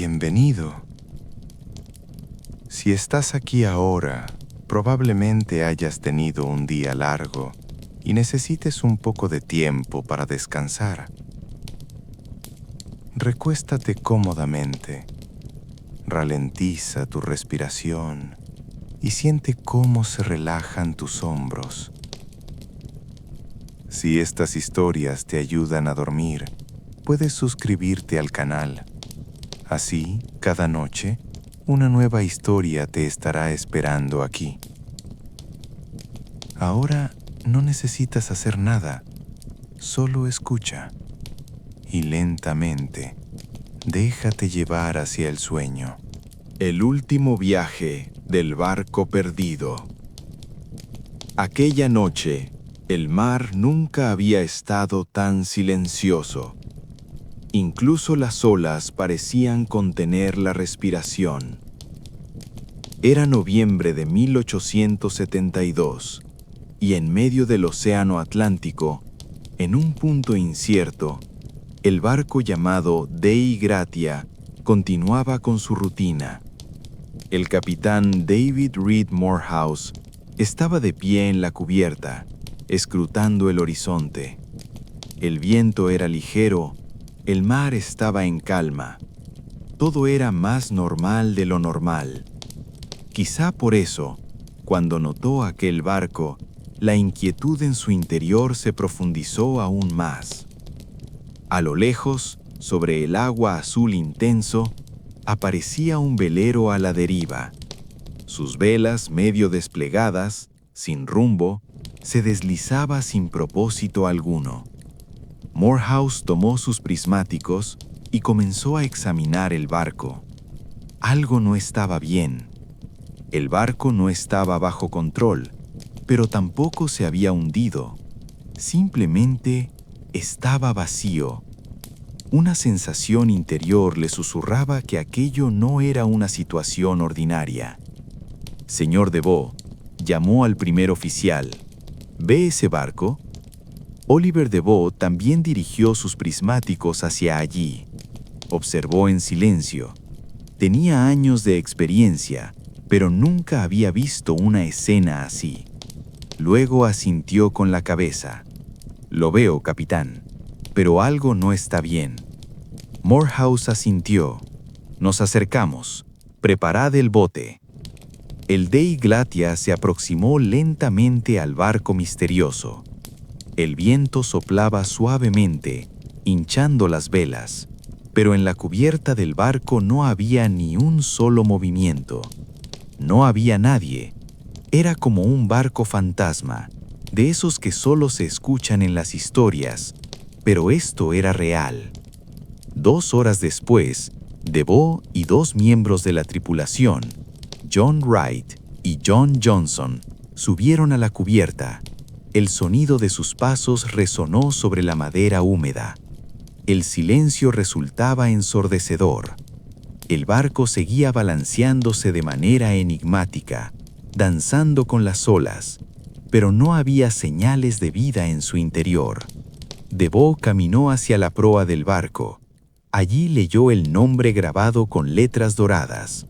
Bienvenido. Si estás aquí ahora, probablemente hayas tenido un día largo y necesites un poco de tiempo para descansar. Recuéstate cómodamente, ralentiza tu respiración y siente cómo se relajan tus hombros. Si estas historias te ayudan a dormir, puedes suscribirte al canal. Así, cada noche, una nueva historia te estará esperando aquí. Ahora no necesitas hacer nada, solo escucha y lentamente déjate llevar hacia el sueño. El último viaje del barco perdido. Aquella noche, el mar nunca había estado tan silencioso. Incluso las olas parecían contener la respiración. Era noviembre de 1872, y en medio del océano Atlántico, en un punto incierto, el barco llamado Dei Gratia continuaba con su rutina. El capitán David Reed Morehouse estaba de pie en la cubierta, escrutando el horizonte. El viento era ligero, el mar estaba en calma. Todo era más normal de lo normal. Quizá por eso, cuando notó aquel barco, la inquietud en su interior se profundizó aún más. A lo lejos, sobre el agua azul intenso, aparecía un velero a la deriva. Sus velas medio desplegadas, sin rumbo, se deslizaba sin propósito alguno. Morehouse tomó sus prismáticos y comenzó a examinar el barco. Algo no estaba bien. El barco no estaba bajo control, pero tampoco se había hundido. Simplemente estaba vacío. Una sensación interior le susurraba que aquello no era una situación ordinaria. Señor DeVoe, llamó al primer oficial. ¿Ve ese barco? Oliver DeVoe también dirigió sus prismáticos hacia allí. Observó en silencio. Tenía años de experiencia, pero nunca había visto una escena así. Luego asintió con la cabeza. Lo veo, capitán, pero algo no está bien. Morehouse asintió. Nos acercamos. Preparad el bote. El Dei Gratia se aproximó lentamente al barco misterioso. El viento soplaba suavemente, hinchando las velas, pero en la cubierta del barco no había ni un solo movimiento. No había nadie. Era como un barco fantasma, de esos que solo se escuchan en las historias, pero esto era real. 2 horas después, DeVoe y 2 miembros de la tripulación, John Wright y John Johnson, subieron a la cubierta. El sonido de sus pasos resonó sobre la madera húmeda. El silencio resultaba ensordecedor. El barco seguía balanceándose de manera enigmática, danzando con las olas, pero no había señales de vida en su interior. DeVoe caminó hacia la proa del barco. Allí leyó el nombre grabado con letras doradas: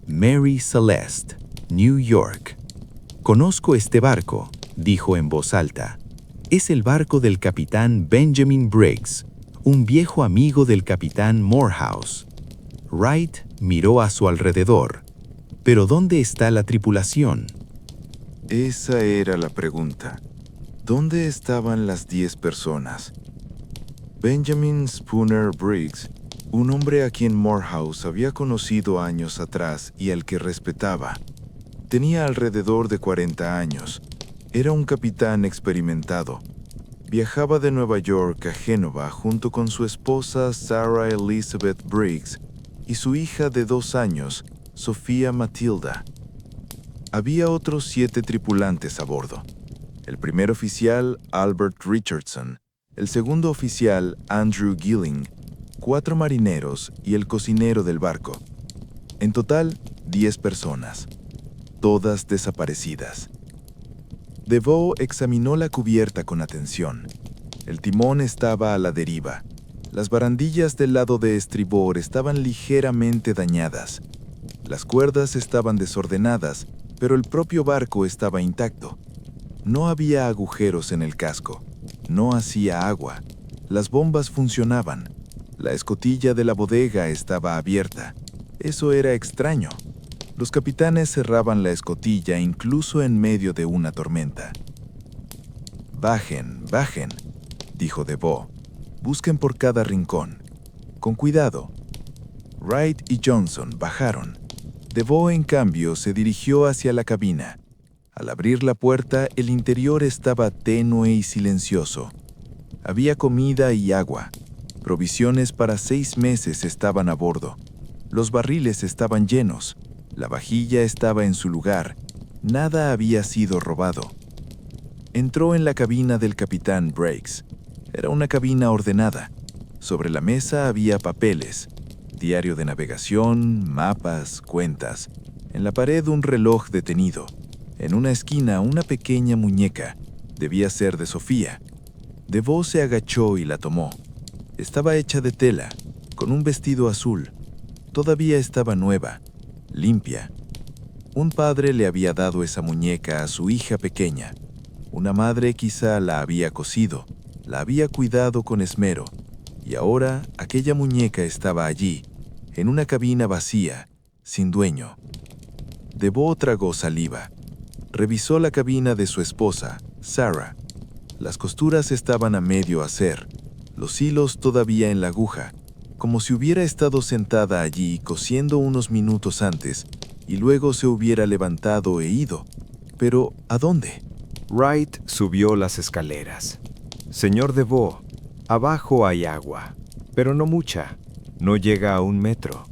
Mary Celeste, New York. «Conozco este barco», dijo en voz alta. «Es el barco del capitán Benjamin Briggs, un viejo amigo del capitán Morehouse». Wright miró a su alrededor. «¿Pero dónde está la tripulación?» Esa era la pregunta. ¿Dónde estaban las 10 personas? Benjamin Spooner Briggs, un hombre a quien Morehouse había conocido años atrás y al que respetaba. Tenía alrededor de 40 años. Era un capitán experimentado. Viajaba de Nueva York a Génova junto con su esposa Sarah Elizabeth Briggs y su hija de 2 años, Sofía Matilda. Había otros 7 tripulantes a bordo. El primer oficial, Albert Richardson, el segundo oficial, Andrew Gilling, 4 marineros y el cocinero del barco. En total, 10 personas, todas desaparecidas. DeVoe examinó la cubierta con atención. El timón estaba a la deriva. Las barandillas del lado de estribor estaban ligeramente dañadas. Las cuerdas estaban desordenadas, pero el propio barco estaba intacto. No había agujeros en el casco. No hacía agua. Las bombas funcionaban. La escotilla de la bodega estaba abierta. Eso era extraño. Los capitanes cerraban la escotilla incluso en medio de una tormenta. «Bajen, bajen», dijo DeVoe. «Busquen por cada rincón. Con cuidado». Wright y Johnson bajaron. DeVoe, en cambio, se dirigió hacia la cabina. Al abrir la puerta, el interior estaba tenue y silencioso. Había comida y agua. Provisiones para 6 meses estaban a bordo. Los barriles estaban llenos. La vajilla estaba en su lugar. Nada había sido robado. Entró en la cabina del capitán Briggs. Era una cabina ordenada. Sobre la mesa había papeles, diario de navegación, mapas, cuentas. En la pared un reloj detenido. En una esquina una pequeña muñeca. Debía ser de Sofía. DeVoe se agachó y la tomó. Estaba hecha de tela, con un vestido azul. Todavía estaba nueva, limpia. Un padre le había dado esa muñeca a su hija pequeña. Una madre quizá la había cosido, la había cuidado con esmero. Y ahora aquella muñeca estaba allí, en una cabina vacía, sin dueño. DeVoe tragó saliva. Revisó la cabina de su esposa, Sarah. Las costuras estaban a medio hacer, los hilos todavía en la aguja, como si hubiera estado sentada allí cosiendo unos minutos antes y luego se hubiera levantado e ido. Pero, ¿a dónde? Wright subió las escaleras. «Señor DeVoe, abajo hay agua, pero no mucha. No llega a 1 metro.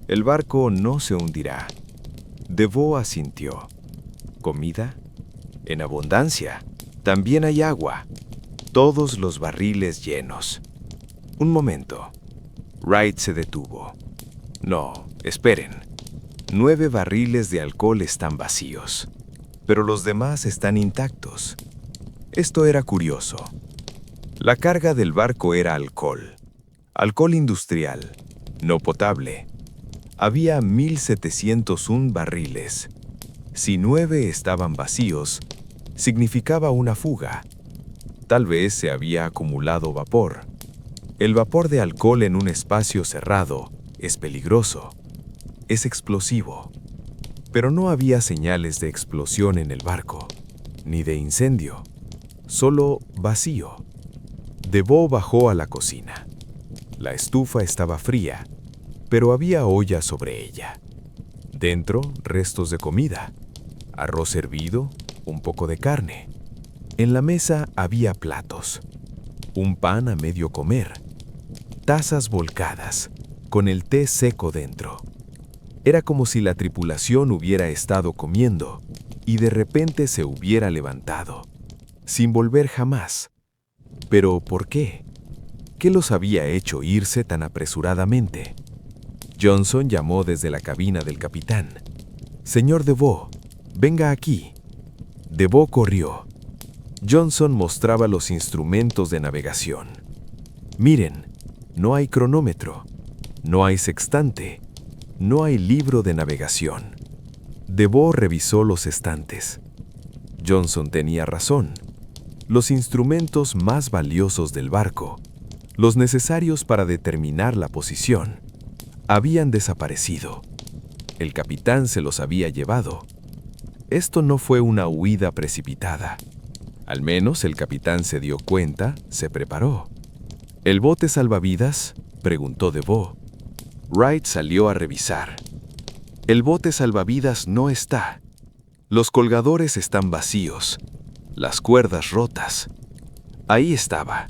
El barco no se hundirá». DeVoe asintió. «¿Comida? En abundancia. También hay agua. Todos los barriles llenos». «Un momento». Wright se detuvo. «No, esperen. 9 barriles de alcohol están vacíos, pero los demás están intactos». Esto era curioso. La carga del barco era alcohol. Alcohol industrial, no potable. Había 1,701 barriles. Si 9 estaban vacíos, significaba una fuga. Tal vez se había acumulado vapor. El vapor de alcohol en un espacio cerrado es peligroso. Es explosivo. Pero no había señales de explosión en el barco, ni de incendio. Solo vacío. DeVoe bajó a la cocina. La estufa estaba fría, pero había olla sobre ella. Dentro, restos de comida. Arroz hervido, un poco de carne. En la mesa había platos. Un pan a medio comer. Tazas volcadas, con el té seco dentro. Era como si la tripulación hubiera estado comiendo y de repente se hubiera levantado, sin volver jamás. ¿Pero por qué? ¿Qué los había hecho irse tan apresuradamente? Johnson llamó desde la cabina del capitán. «Señor DeVoe, venga aquí». DeVoe corrió. Johnson mostraba los instrumentos de navegación. «Miren, no hay cronómetro, no hay sextante, no hay libro de navegación». DeVoe revisó los estantes. Johnson tenía razón. Los instrumentos más valiosos del barco, los necesarios para determinar la posición, habían desaparecido. El capitán se los había llevado. Esto no fue una huida precipitada. Al menos el capitán se dio cuenta, se preparó. «¿El bote salvavidas?», preguntó DeVoe. Wright salió a revisar. «El bote salvavidas no está. Los colgadores están vacíos. Las cuerdas rotas». Ahí estaba.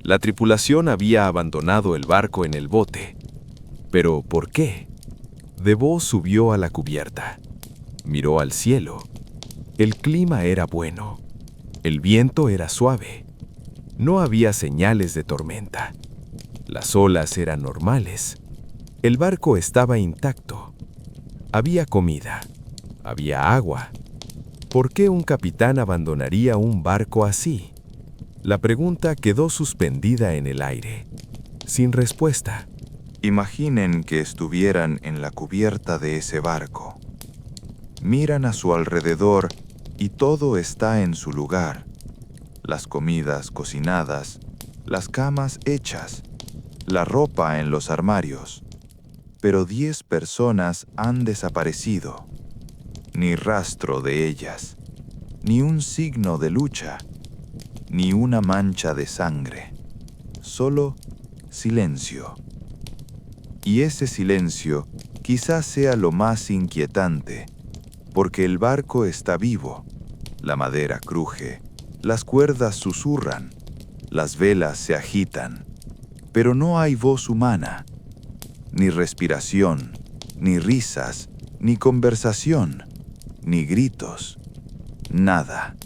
La tripulación había abandonado el barco en el bote. ¿Pero por qué? DeVoe subió a la cubierta. Miró al cielo. El clima era bueno. El viento era suave. No había señales de tormenta. Las olas eran normales. El barco estaba intacto. Había comida. Había agua. ¿Por qué un capitán abandonaría un barco así? La pregunta quedó suspendida en el aire. sin respuesta. Imaginen que estuvieran en la cubierta de ese barco. Miran a su alrededor y todo está en su lugar. Las comidas cocinadas, las camas hechas, la ropa en los armarios. Pero 10 personas han desaparecido. Ni rastro de ellas, ni un signo de lucha, ni una mancha de sangre. Solo silencio. Y ese silencio quizás sea lo más inquietante, porque el barco está vivo, la madera cruje, las cuerdas susurran, las velas se agitan, pero no hay voz humana, ni respiración, ni risas, ni conversación, ni gritos, nada.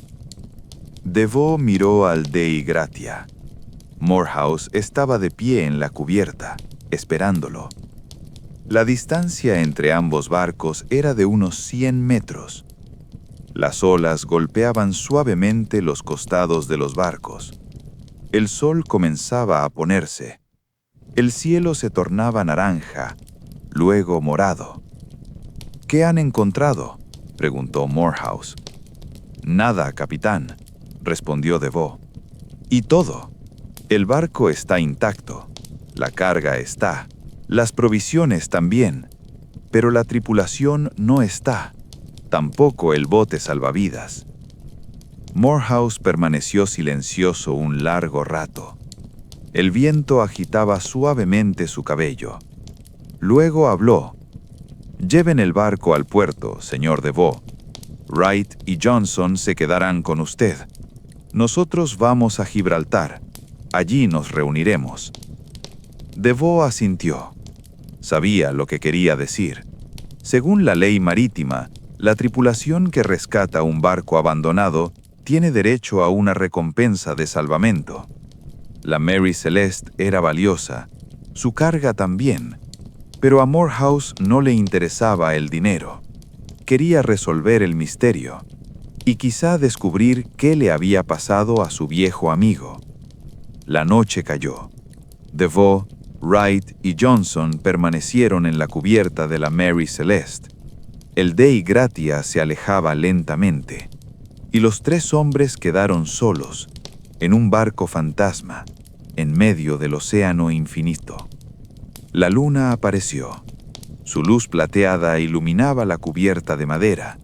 DeVoe miró al Dei Gratia. Morehouse estaba de pie en la cubierta, esperándolo. La distancia entre ambos barcos era de unos 100 metros. Las olas golpeaban suavemente los costados de los barcos. El sol comenzaba a ponerse. El cielo se tornaba naranja, luego morado. ¿Qué han encontrado?, preguntó Morehouse. Nada, capitán, respondió DeVoe. Y todo. El barco está intacto. La carga está. Las provisiones también. Pero la tripulación no está. Tampoco el bote salvavidas. Morehouse permaneció silencioso un largo rato. El viento agitaba suavemente su cabello. Luego habló. «Lleven el barco al puerto, señor DeVoe. Wright y Johnson se quedarán con usted. Nosotros vamos a Gibraltar. Allí nos reuniremos». DeVoe asintió. Sabía lo que quería decir. Según la ley marítima, la tripulación que rescata un barco abandonado tiene derecho a una recompensa de salvamento. La Mary Celeste era valiosa, su carga también, pero a Morehouse no le interesaba el dinero. Quería resolver el misterio y quizá descubrir qué le había pasado a su viejo amigo. La noche cayó. DeVoe, Wright y Johnson permanecieron en la cubierta de la Mary Celeste. El Dei Gratia se alejaba lentamente, y los 3 hombres quedaron solos, en un barco fantasma, en medio del océano infinito. La luna apareció. Su luz plateada iluminaba la cubierta de madera.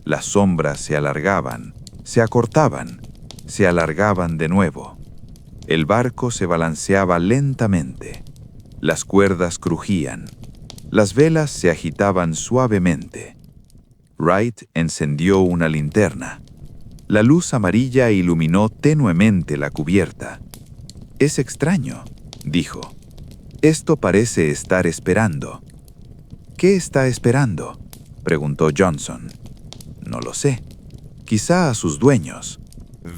Las sombras se alargaban, se acortaban, se alargaban de nuevo. El barco se balanceaba lentamente. Las cuerdas crujían. Las velas se agitaban suavemente. Wright encendió una linterna. La luz amarilla iluminó tenuemente la cubierta. «Es extraño», dijo. «Esto parece estar esperando». «¿Qué está esperando?», preguntó Johnson. «No lo sé. Quizá a sus dueños».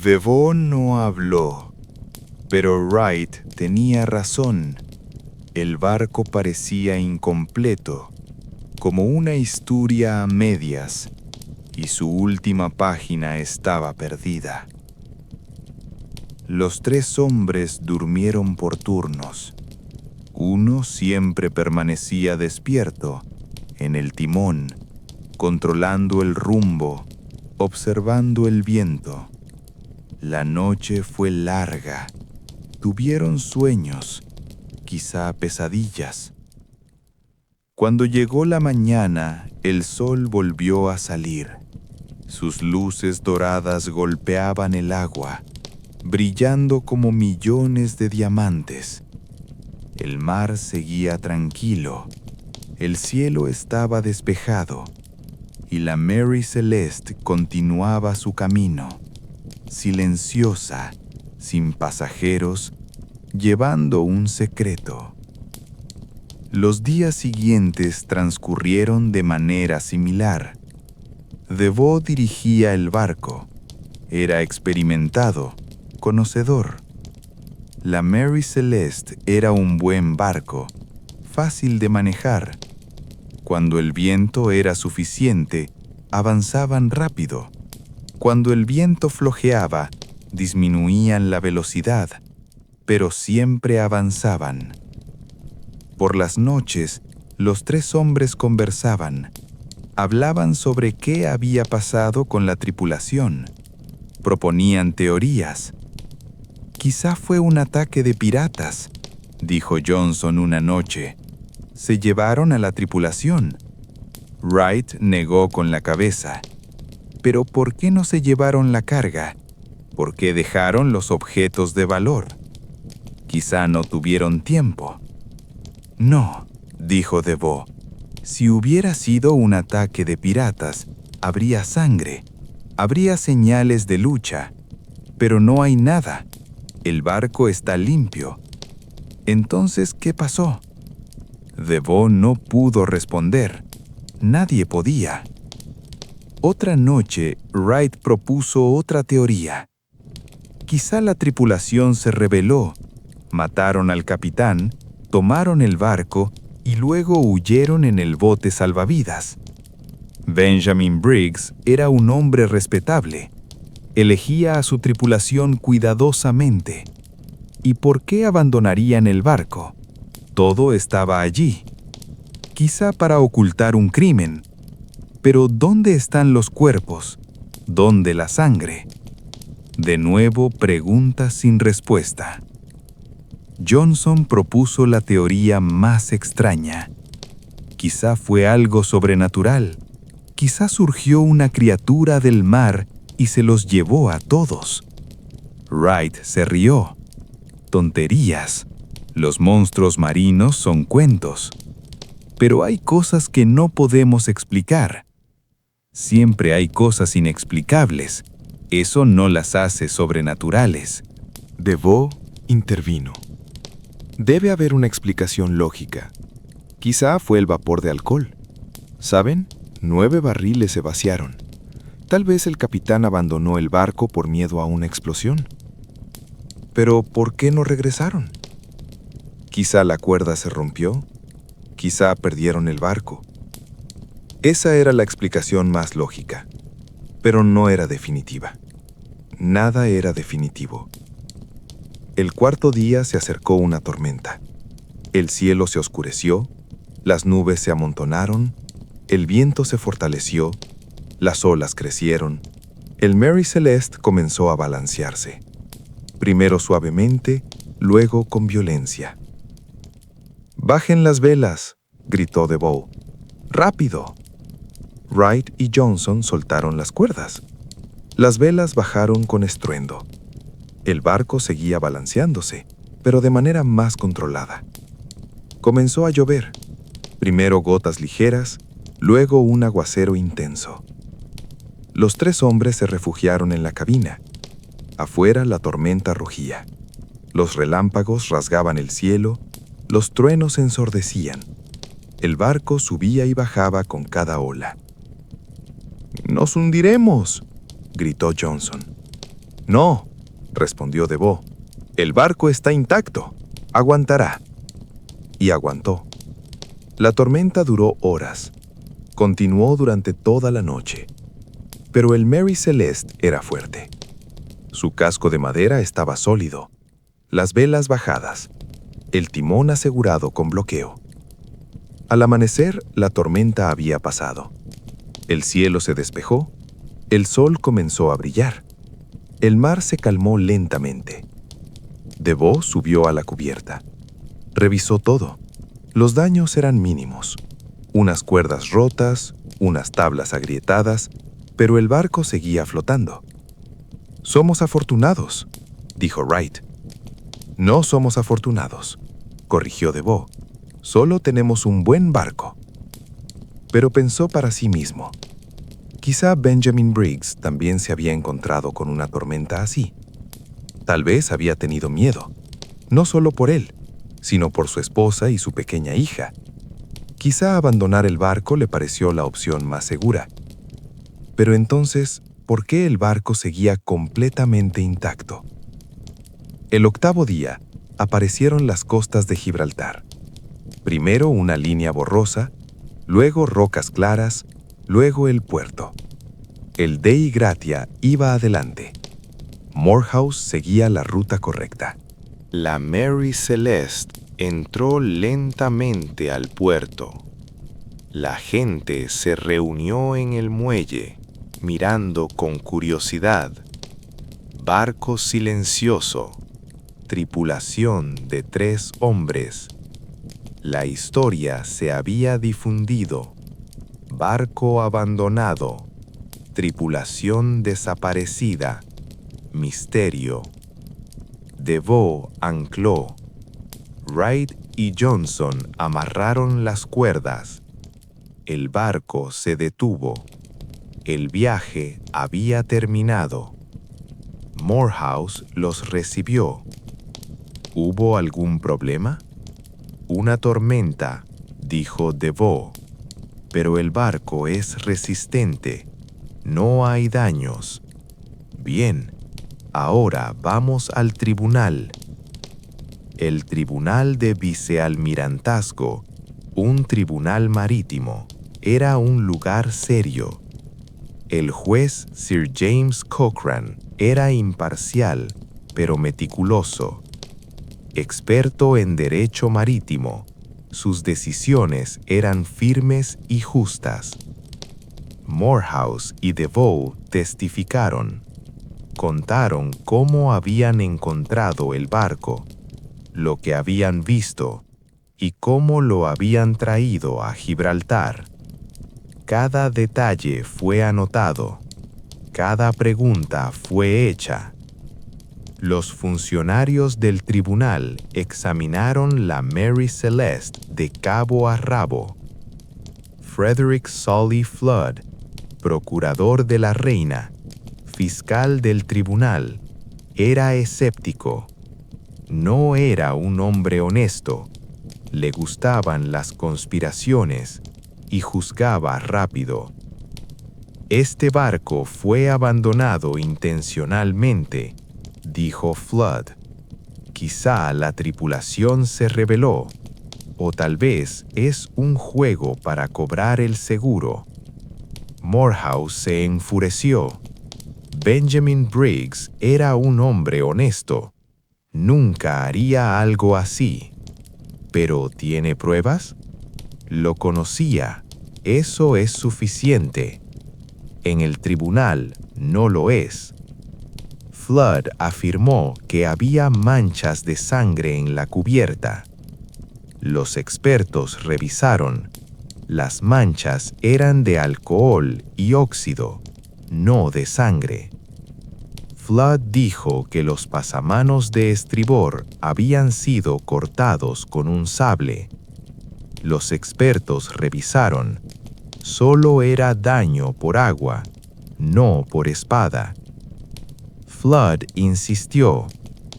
DeVoe no habló, pero Wright tenía razón. El barco parecía incompleto, como una historia a medias, y su última página estaba perdida. Los 3 hombres durmieron por turnos. Uno siempre permanecía despierto, en el timón, controlando el rumbo, observando el viento. La noche fue larga. Tuvieron sueños, quizá pesadillas. Cuando llegó la mañana, el sol volvió a salir. Sus luces doradas golpeaban el agua, brillando como millones de diamantes. El mar seguía tranquilo, el cielo estaba despejado, y la Mary Celeste continuaba su camino, silenciosa, sin pasajeros, llevando un secreto. Los días siguientes transcurrieron de manera similar. DeVoe dirigía el barco. Era experimentado, conocedor. La Mary Celeste era un buen barco, fácil de manejar. Cuando el viento era suficiente, avanzaban rápido. Cuando el viento flojeaba, disminuían la velocidad. pero siempre avanzaban. Por las noches, los tres hombres conversaban. Hablaban sobre qué había pasado con la tripulación. Proponían teorías. «Quizá fue un ataque de piratas», dijo Johnson una noche. «Se llevaron a la tripulación». Wright negó con la cabeza. «¿Pero por qué no se llevaron la carga? ¿Por qué dejaron los objetos de valor? Quizá no tuvieron tiempo». «No», dijo DeVoe. «Si hubiera sido un ataque de piratas, habría sangre, habría señales de lucha, pero no hay nada. El barco está limpio». «Entonces, ¿qué pasó?». DeVoe no pudo responder. Nadie podía. Otra noche, Wright propuso otra teoría. Quizá la tripulación se rebeló, mataron al capitán, tomaron el barco y luego huyeron en el bote salvavidas. Benjamin Briggs era un hombre respetable. Elegía a su tripulación cuidadosamente. ¿Y por qué abandonarían el barco? Todo estaba allí. Quizá para ocultar un crimen. Pero ¿dónde están los cuerpos? ¿Dónde la sangre? De nuevo, preguntas sin respuesta. Johnson propuso la teoría más extraña. Quizá fue algo sobrenatural. Quizá surgió una criatura del mar y se los llevó a todos. Wright se rió. Tonterías. Los monstruos marinos son cuentos. Pero hay cosas que no podemos explicar. Siempre hay cosas inexplicables. Eso no las hace sobrenaturales. DeVoe intervino. Debe haber una explicación lógica. Quizá fue el vapor de alcohol. ¿Saben? 9 barriles se vaciaron. Tal vez el capitán abandonó el barco por miedo a una explosión. Pero ¿por qué no regresaron? Quizá la cuerda se rompió. Quizá perdieron el barco. Esa era la explicación más lógica, pero no era definitiva. Nada era definitivo. El cuarto día se acercó una tormenta. El cielo se oscureció, las nubes se amontonaron, el viento se fortaleció, las olas crecieron. El Mary Celeste comenzó a balancearse. Primero suavemente, luego con violencia. «¡Bajen las velas!», gritó DeVoe. «¡Rápido!». Wright y Johnson soltaron las cuerdas. Las velas bajaron con estruendo. El barco seguía balanceándose, pero de manera más controlada. Comenzó a llover. Primero gotas ligeras, luego un aguacero intenso. Los tres hombres se refugiaron en la cabina. Afuera la tormenta rugía. Los relámpagos rasgaban el cielo, los truenos ensordecían. El barco subía y bajaba con cada ola. «¡Nos hundiremos!», gritó Johnson. «No», respondió DeVoe. «El barco está intacto. Aguantará». Y aguantó. La tormenta duró horas. Continuó durante toda la noche. Pero el Mary Celeste era fuerte. Su casco de madera estaba sólido, las velas bajadas, el timón asegurado con bloqueo. Al amanecer, la tormenta había pasado. El cielo se despejó, el sol comenzó a brillar. El mar se calmó lentamente. DeVoe subió a la cubierta. Revisó todo. Los daños eran mínimos. Unas cuerdas rotas, unas tablas agrietadas, pero el barco seguía flotando. «Somos afortunados», dijo Wright. «No somos afortunados», corrigió DeVoe. «Solo tenemos un buen barco». Pero pensó para sí mismo. Quizá Benjamin Briggs también se había encontrado con una tormenta así. Tal vez había tenido miedo, no solo por él, sino por su esposa y su pequeña hija. Quizá abandonar el barco le pareció la opción más segura. Pero entonces, ¿por qué el barco seguía completamente intacto? El octavo día, aparecieron las costas de Gibraltar. Primero una línea borrosa, luego rocas claras, luego el puerto. El Dei Gratia iba adelante. Morehouse seguía la ruta correcta. La Mary Celeste entró lentamente al puerto. La gente se reunió en el muelle, mirando con curiosidad. Barco silencioso. Tripulación de 3 hombres. La historia se había difundido. Barco abandonado. Tripulación desaparecida. Misterio. DeVoe ancló. Wright y Johnson amarraron las cuerdas. El barco se detuvo. El viaje había terminado. Morehouse los recibió. ¿Hubo algún problema? Una tormenta, dijo DeVoe. Pero el barco es resistente. No hay daños. Bien, ahora vamos al tribunal. El Tribunal de Vicealmirantazgo, un tribunal marítimo, era un lugar serio. El juez Sir James Cochran era imparcial, pero meticuloso. Experto en derecho marítimo, sus decisiones eran firmes y justas. Morehouse y DeVoe testificaron. Contaron cómo habían encontrado el barco, lo que habían visto y cómo lo habían traído a Gibraltar. Cada detalle fue anotado. Cada pregunta fue hecha. Los funcionarios del tribunal examinaron la Mary Celeste de cabo a rabo. Frederick Sully Flood, procurador de la reina, fiscal del tribunal, era escéptico. No era un hombre honesto. Le gustaban las conspiraciones y juzgaba rápido. Este barco fue abandonado intencionalmente, dijo Flood. Quizá la tripulación se rebeló, o tal vez es un juego para cobrar el seguro. Morehouse se enfureció. Benjamin Briggs era un hombre honesto. Nunca haría algo así. ¿Pero tiene pruebas? Lo conocía. Eso es suficiente. En el tribunal no lo es. Flood afirmó que había manchas de sangre en la cubierta. Los expertos revisaron. Las manchas eran de alcohol y óxido, no de sangre. Flood dijo que los pasamanos de estribor habían sido cortados con un sable. Los expertos revisaron. Solo era daño por agua, no por espada. Flood insistió,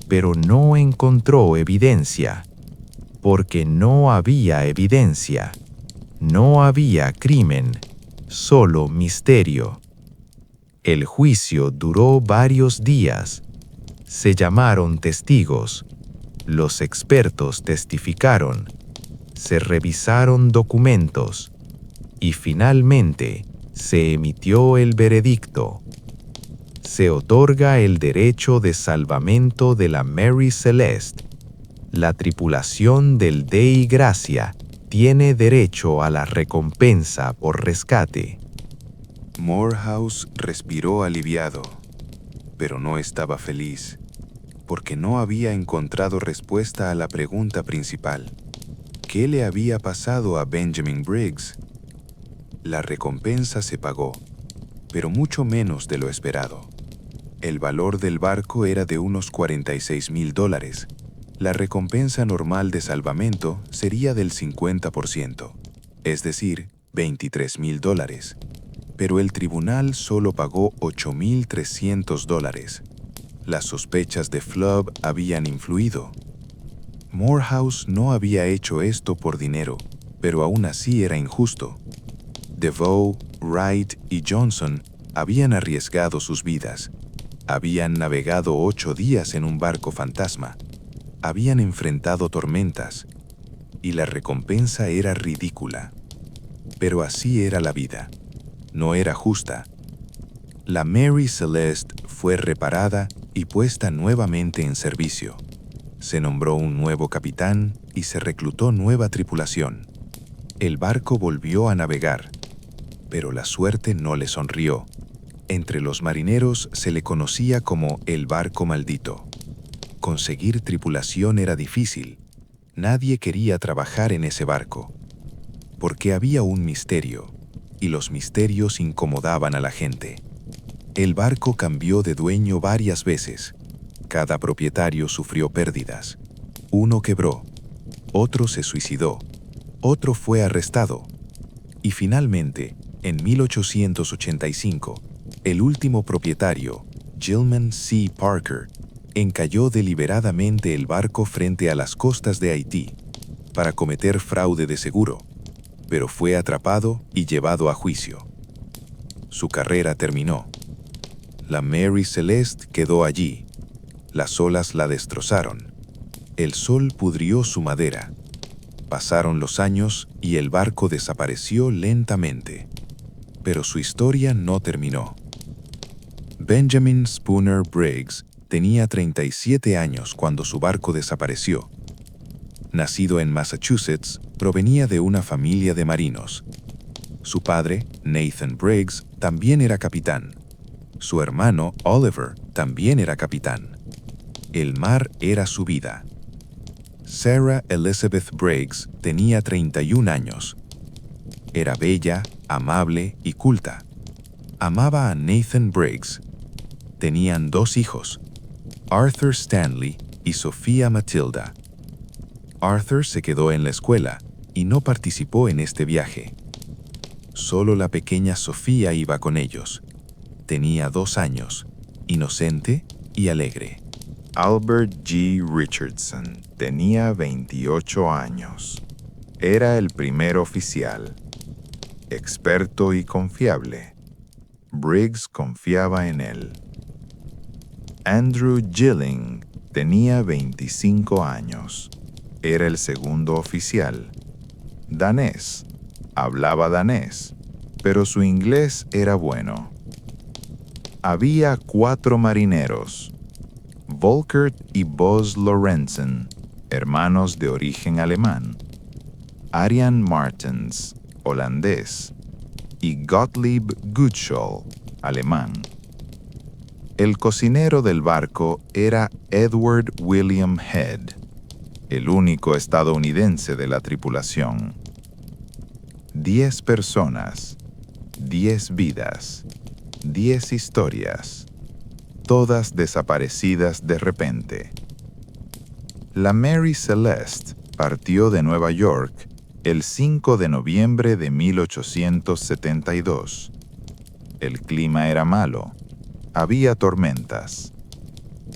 pero no encontró evidencia, porque no había evidencia. No había crimen, solo misterio. El juicio duró varios días. Se llamaron testigos. Los expertos testificaron. Se revisaron documentos. Y finalmente se emitió el veredicto. Se otorga el derecho de salvamento de la Mary Celeste. La tripulación del Dei Gracia tiene derecho a la recompensa por rescate. Morehouse respiró aliviado, pero no estaba feliz, porque no había encontrado respuesta a la pregunta principal. ¿Qué le había pasado a Benjamin Briggs? La recompensa se pagó, pero mucho menos de lo esperado. El valor del barco era de unos $46,000. La recompensa normal de salvamento sería del 50%, es decir, $23,000. Pero el tribunal solo pagó $8,300. Las sospechas de Flood habían influido. Morehouse no había hecho esto por dinero, pero aún así era injusto. DeVoe, Wright y Johnson habían arriesgado sus vidas. Habían navegado 8 días en un barco fantasma. Habían enfrentado tormentas. Y la recompensa era ridícula. Pero así era la vida. No era justa. La Mary Celeste fue reparada y puesta nuevamente en servicio. Se nombró un nuevo capitán y se reclutó nueva tripulación. El barco volvió a navegar, pero la suerte no le sonrió. Entre los marineros se le conocía como el barco maldito. Conseguir tripulación era difícil. Nadie quería trabajar en ese barco, porque había un misterio, y los misterios incomodaban a la gente. El barco cambió de dueño varias veces. Cada propietario sufrió pérdidas. Uno quebró, otro se suicidó, otro fue arrestado. Y finalmente, en 1885, el último propietario, Gilman C. Parker, encalló deliberadamente el barco frente a las costas de Haití para cometer fraude de seguro, pero fue atrapado y llevado a juicio. Su carrera terminó. La Mary Celeste quedó allí. Las olas la destrozaron. El sol pudrió su madera. Pasaron los años y el barco desapareció lentamente. Pero su historia no terminó. Benjamin Spooner Briggs tenía 37 años cuando su barco desapareció. Nacido en Massachusetts, provenía de una familia de marinos. Su padre, Nathan Briggs, también era capitán. Su hermano, Oliver, también era capitán. El mar era su vida. Sarah Elizabeth Briggs tenía 31 años. Era bella, amable y culta. Amaba a Nathan Briggs. Tenían 2 hijos, Arthur Stanley y Sofía Matilda. Arthur se quedó en la escuela y no participó en este viaje. Solo la pequeña Sofía iba con ellos. Tenía 2 años, inocente y alegre. Albert G. Richardson tenía 28 años. Era el primer oficial. Experto y confiable. Briggs confiaba en él. Andrew Gilling tenía 25 años. Era el segundo oficial. Danés. Hablaba danés, pero su inglés era bueno. Había 4 marineros. Volkert y Buzz Lorenzen, hermanos de origen alemán. Arian Martens, holandés. Y Gottlieb Gutschall, alemán. El cocinero del barco era Edward William Head, el único estadounidense de la tripulación. 10 personas, 10 vidas, 10 historias, todas desaparecidas de repente. La Mary Celeste partió de Nueva York el 5 de noviembre de 1872. El clima era malo. Había tormentas.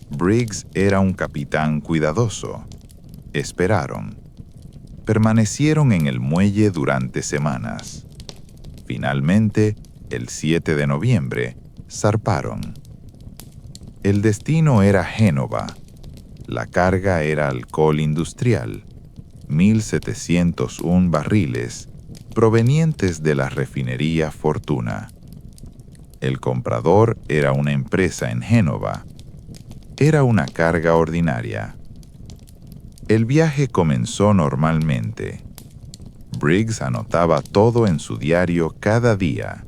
Briggs era un capitán cuidadoso. Esperaron. Permanecieron en el muelle durante semanas. Finalmente, el 7 de noviembre, zarparon. El destino era Génova. La carga era alcohol industrial, 1.701 barriles, provenientes de la refinería Fortuna. El comprador era una empresa en Génova. Era una carga ordinaria. El viaje comenzó normalmente. Briggs anotaba todo en su diario cada día: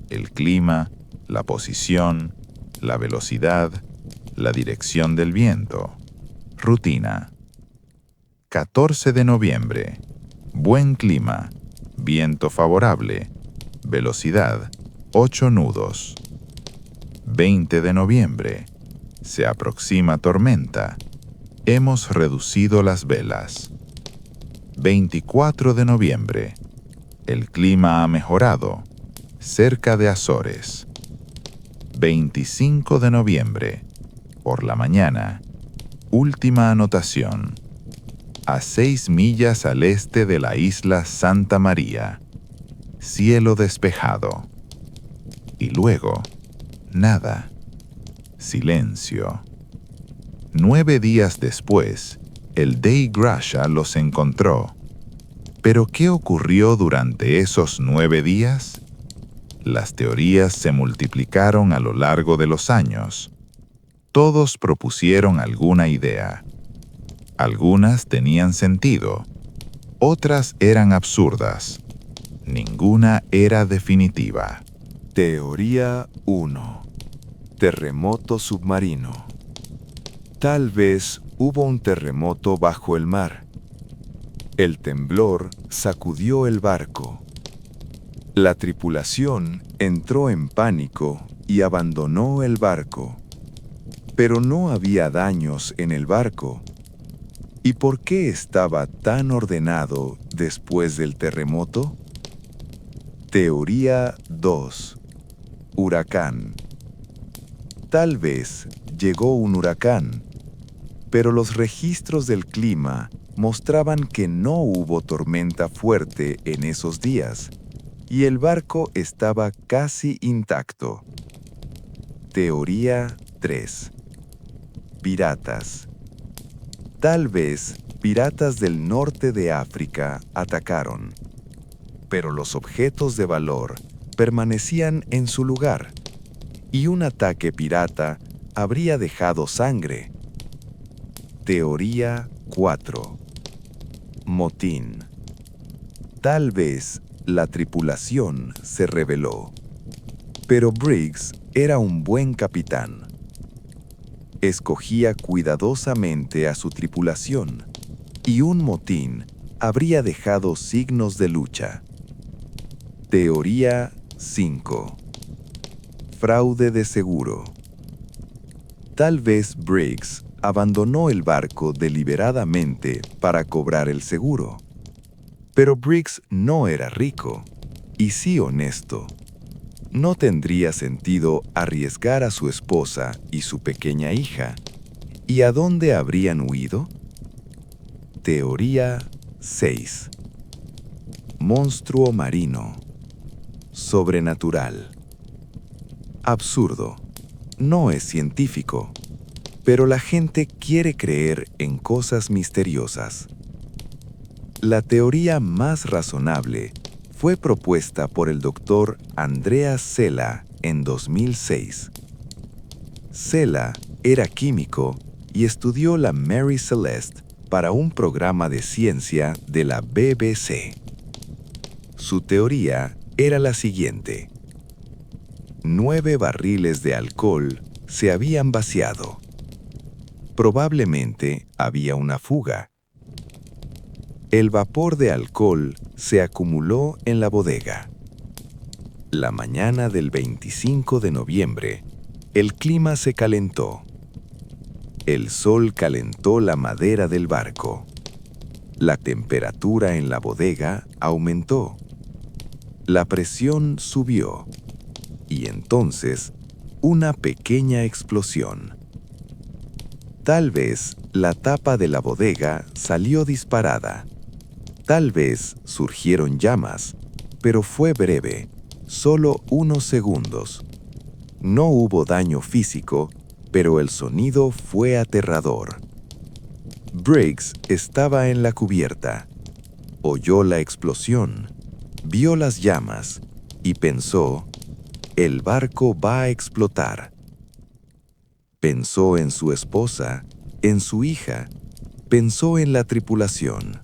el clima, la posición, la velocidad, la dirección del viento. Rutina. 14 de noviembre. Buen clima, viento favorable, velocidad 8 nudos. 20 de noviembre. Se aproxima tormenta. Hemos reducido las velas. 24 de noviembre. El clima ha mejorado. Cerca de Azores. 25 de noviembre. Por la mañana. Última anotación. A 6 millas al este de la isla Santa María. Cielo despejado. Y luego, nada. Silencio. 9 días después, el Dei Gracia los encontró. ¿Pero qué ocurrió durante esos 9 días? Las teorías se multiplicaron a lo largo de los años. Todos propusieron alguna idea. Algunas tenían sentido, otras eran absurdas. Ninguna era definitiva. Teoría 1. Terremoto submarino. Tal vez hubo un terremoto bajo el mar. El temblor sacudió el barco. La tripulación entró en pánico y abandonó el barco. Pero no había daños en el barco. ¿Y por qué estaba tan ordenado después del terremoto? Teoría 2. Huracán. Tal vez llegó un huracán, pero los registros del clima mostraban que no hubo tormenta fuerte en esos días, y el barco estaba casi intacto. Teoría 3. Piratas. Tal vez piratas del norte de África atacaron, pero los objetos de valor permanecían en su lugar, y un ataque pirata habría dejado sangre. Teoría 4. Motín. Tal vez la tripulación se rebeló, pero Briggs era un buen capitán. Escogía cuidadosamente a su tripulación, y un motín habría dejado signos de lucha. Teoría 5. Fraude de seguro. Tal vez Briggs abandonó el barco deliberadamente para cobrar el seguro. Pero Briggs no era rico, y sí honesto. No tendría sentido arriesgar a su esposa y su pequeña hija. ¿Y a dónde habrían huido? Teoría 6. Monstruo marino. Sobrenatural. Absurdo. No es científico, pero la gente quiere creer en cosas misteriosas. La teoría más razonable fue propuesta por el doctor Andreas Sella en 2006. Sella era químico y estudió la Mary Celeste para un programa de ciencia de la BBC. Su teoría era la siguiente: 9 barriles de alcohol se habían vaciado. Probablemente había una fuga. El vapor de alcohol se acumuló en la bodega. La mañana del 25 de noviembre, el clima se calentó. El sol calentó la madera del barco. La temperatura en la bodega aumentó. La presión subió. Y entonces, una pequeña explosión. Tal vez la tapa de la bodega salió disparada. Tal vez surgieron llamas, pero fue breve, solo unos segundos. No hubo daño físico, pero el sonido fue aterrador. Briggs estaba en la cubierta. Oyó la explosión, vio las llamas y pensó: el barco va a explotar. Pensó en su esposa, en su hija, pensó en la tripulación.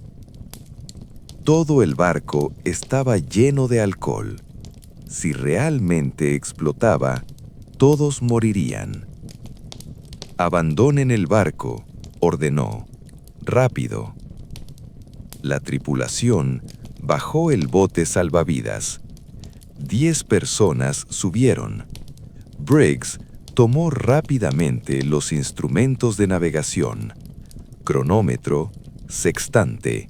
Todo el barco estaba lleno de alcohol. Si realmente explotaba, todos morirían. Abandonen el barco, ordenó, rápido. La tripulación bajó el bote salvavidas. 10 personas subieron. Briggs tomó rápidamente los instrumentos de navegación: cronómetro, sextante.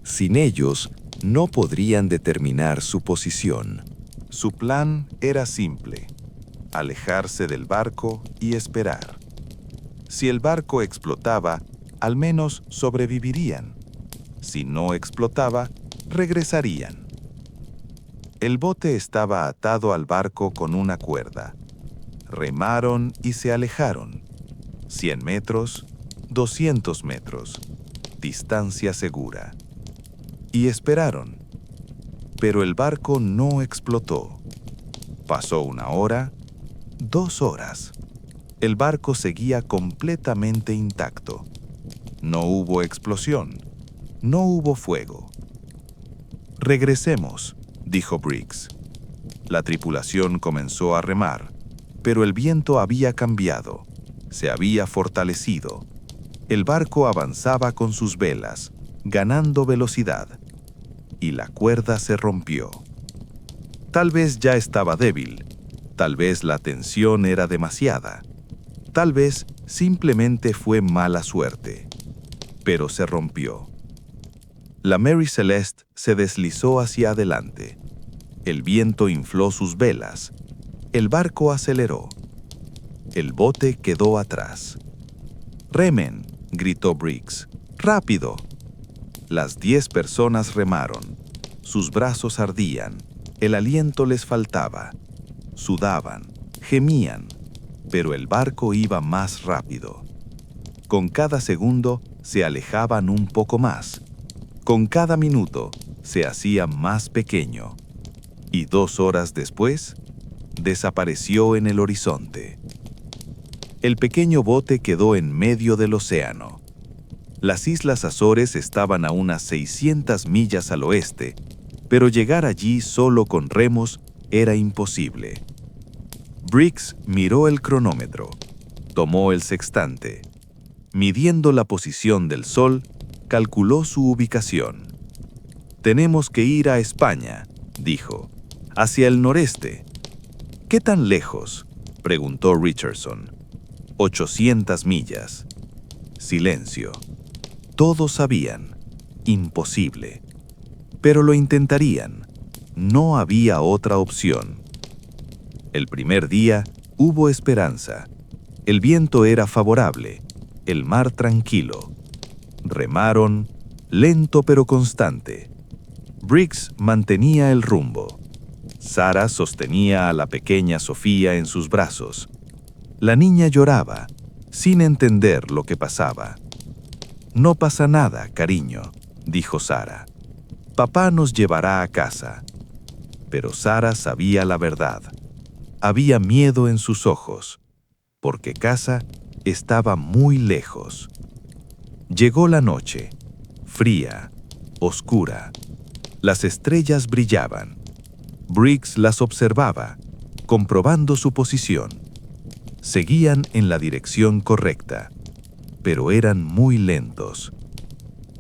Sin ellos, no podrían determinar su posición. Su plan era simple: alejarse del barco y esperar. Si el barco explotaba, al menos sobrevivirían. Si no explotaba, regresarían. El bote estaba atado al barco con una cuerda. Remaron y se alejaron. 100 metros, 200 metros. Distancia segura. Y esperaron. Pero el barco no explotó. Pasó 1 hora, 2 horas. El barco seguía completamente intacto. No hubo explosión. No hubo fuego. «Regresemos», dijo Briggs. La tripulación comenzó a remar, pero el viento había cambiado, se había fortalecido. El barco avanzaba con sus velas, ganando velocidad, y la cuerda se rompió. Tal vez ya estaba débil, tal vez la tensión era demasiada, tal vez simplemente fue mala suerte, pero se rompió. La Mary Celeste se deslizó hacia adelante. El viento infló sus velas. El barco aceleró. El bote quedó atrás. «¡Remen!», gritó Briggs. «¡Rápido!». Las 10 personas remaron. Sus brazos ardían. El aliento les faltaba. Sudaban, gemían, pero el barco iba más rápido. Con cada segundo se alejaban un poco más. Con cada minuto se hacía más pequeño. Y 2 horas después, desapareció en el horizonte. El pequeño bote quedó en medio del océano. Las Islas Azores estaban a unas 600 millas al oeste, pero llegar allí solo con remos era imposible. Briggs miró el cronómetro, tomó el sextante. Midiendo la posición del sol, calculó su ubicación. «Tenemos que ir a España», dijo, «hacia el noreste». «¿Qué tan lejos?», preguntó Richardson. 800 millas. Silencio. Todos sabían. Imposible. Pero lo intentarían. No había otra opción. El primer día hubo esperanza. El viento era favorable, el mar tranquilo. Remaron, lento pero constante. Briggs mantenía el rumbo. Sarah sostenía a la pequeña Sofía en sus brazos. La niña lloraba, sin entender lo que pasaba. «No pasa nada, cariño», dijo Sarah. «Papá nos llevará a casa». Pero Sarah sabía la verdad. Había miedo en sus ojos, porque casa estaba muy lejos. Llegó la noche, fría, oscura. Las estrellas brillaban. Briggs las observaba, comprobando su posición. Seguían en la dirección correcta, pero eran muy lentos.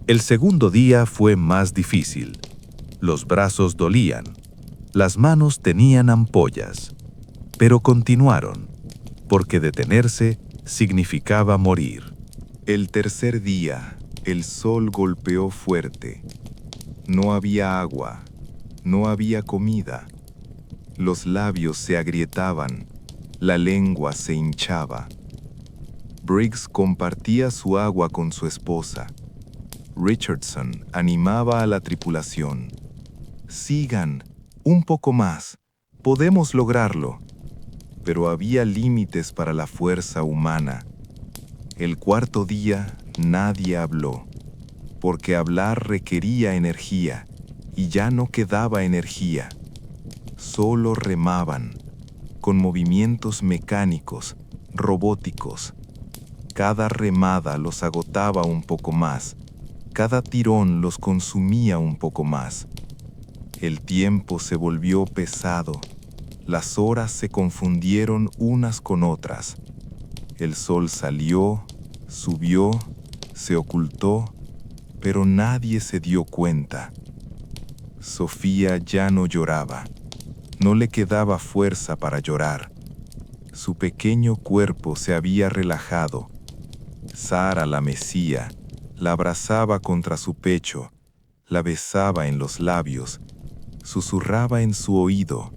El segundo día fue más difícil. Los brazos dolían, las manos tenían ampollas, pero continuaron, porque detenerse significaba morir. El tercer día, el sol golpeó fuerte. No había agua, no había comida. Los labios se agrietaban, la lengua se hinchaba. Briggs compartía su agua con su esposa. Richardson animaba a la tripulación. «Sigan, un poco más, podemos lograrlo». Pero había límites para la fuerza humana. El cuarto día nadie habló, porque hablar requería energía, y ya no quedaba energía. Solo remaban, con movimientos mecánicos, robóticos. Cada remada los agotaba un poco más, cada tirón los consumía un poco más. El tiempo se volvió pesado, las horas se confundieron unas con otras. El sol salió, subió, se ocultó, pero nadie se dio cuenta. Sofía ya no lloraba. No le quedaba fuerza para llorar. Su pequeño cuerpo se había relajado. Sarah la mecía, la abrazaba contra su pecho, la besaba en los labios, susurraba en su oído,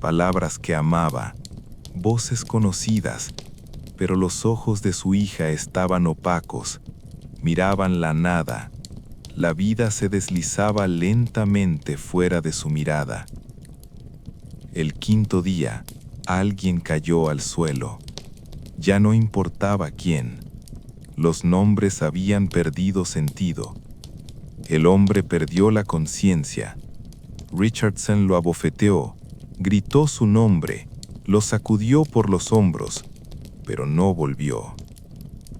palabras que amaba, voces conocidas, pero los ojos de su hija estaban opacos, miraban la nada. La vida se deslizaba lentamente fuera de su mirada. El quinto día, alguien cayó al suelo. Ya no importaba quién. Los nombres habían perdido sentido. El hombre perdió la conciencia. Richardson lo abofeteó, gritó su nombre, lo sacudió por los hombros, pero no volvió.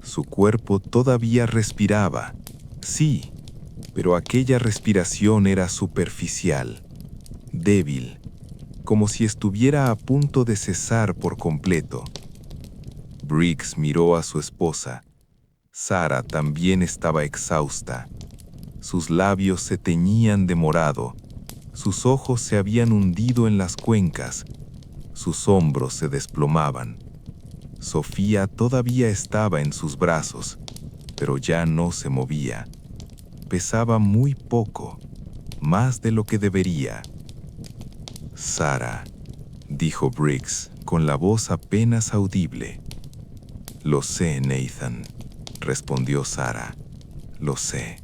Su cuerpo todavía respiraba, sí, pero aquella respiración era superficial, débil, como si estuviera a punto de cesar por completo. Briggs miró a su esposa. Sarah también estaba exhausta. Sus labios se teñían de morado, sus ojos se habían hundido en las cuencas, sus hombros se desplomaban. Sofía todavía estaba en sus brazos, pero ya no se movía. Pesaba muy poco, más de lo que debería. «Sarah», dijo Briggs, con la voz apenas audible. «Lo sé, Nathan», respondió Sarah. «Lo sé.